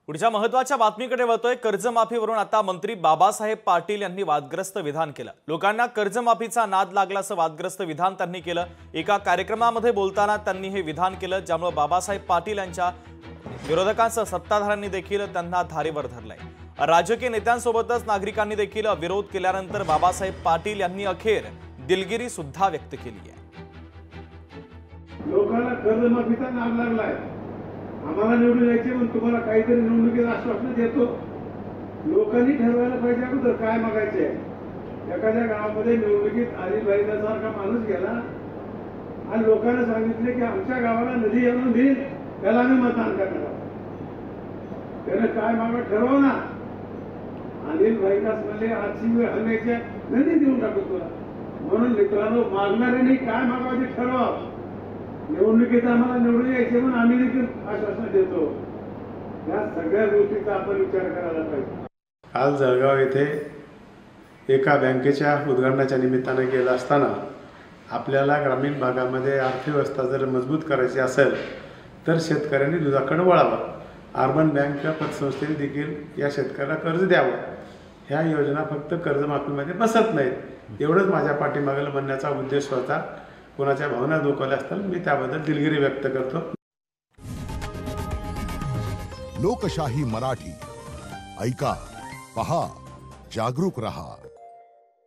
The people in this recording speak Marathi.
पुढच्या महत्त्वाच्या बातमीकडे वळतोय। कर्जमाफीवरून आता मंत्री बाबासाहेब पाटील यांनी वादग्रस्त विधान केलं। लोकांना कर्जमाफीचा नाद लागला असं वादग्रस्त विधान त्यांनी केलं। एका कार्यक्रमामध्ये बोलताना त्यांनी हे विधान केलं, ज्यामुळे बाबासाहेब पाटील यांच्या विरोधकांसह सत्ताधाऱ्यांनी देखील त्यांना धारेवर धरलंय। राजकीय नेत्यांसोबतच नागरिकांनी देखील विरोध केल्यानंतर बाबासाहेब पाटील यांनी अखेर दिलगिरी सुद्धा व्यक्त केली आहे। लोकांना कर्जमाफीचा नाद लागलाय, आम्हाला निवडून यायचे पण तुम्हाला काहीतरी निवडणुकीत आश्वासन देतो। लोकांनी ठरवायला पाहिजे अगोदर काय मागायचे। एखाद्या गावामध्ये निवडणुकीत आदिलबाईंसारखा माणूस गेला आणि लोकांना सांगितले की आमच्या गावाला नदी आणून देईल, त्याला आम्ही मतदान करणार। त्याने काय मागा ठरव ना। आदिलबाईंनाच म्हणले आजची वेळ हल्ल्याच्या नदी देऊन टाकू तुला। म्हणून मित्रांनो, मागणाऱ्यांनी काय मागावं ते ठरवा। निवडणुकीत आम्हाला निवडून यायचे म्हणून आम्ही देखील आश्वासन देतो। या सगळ्या गोष्टीचा आपण विचार करायला पाहिजे। काल जळगाव येथे एका बँकेच्या उद्घाटनाच्या निमित्ताने गेला असताना आपल्याला ग्रामीण भागामध्ये अर्थव्यवस्था जर मजबूत करायची असेल तर शेतकऱ्यांनी दुधाकडे वळावं। अर्बन बँक पतसंस्थेने देखील या शेतकऱ्याला कर्ज द्यावं। ह्या योजना फक्त कर्जमाफीमध्ये बसत नाहीत, एवढंच माझ्या पाठीमागेला म्हणण्याचा उद्देश होता। कोणाच्या भावना दुखावल्या असतील मी त्याबद्दल दिलगिरी व्यक्त करतो। लोकशाही मराठी ऐका, पहा, जागरूक रहा।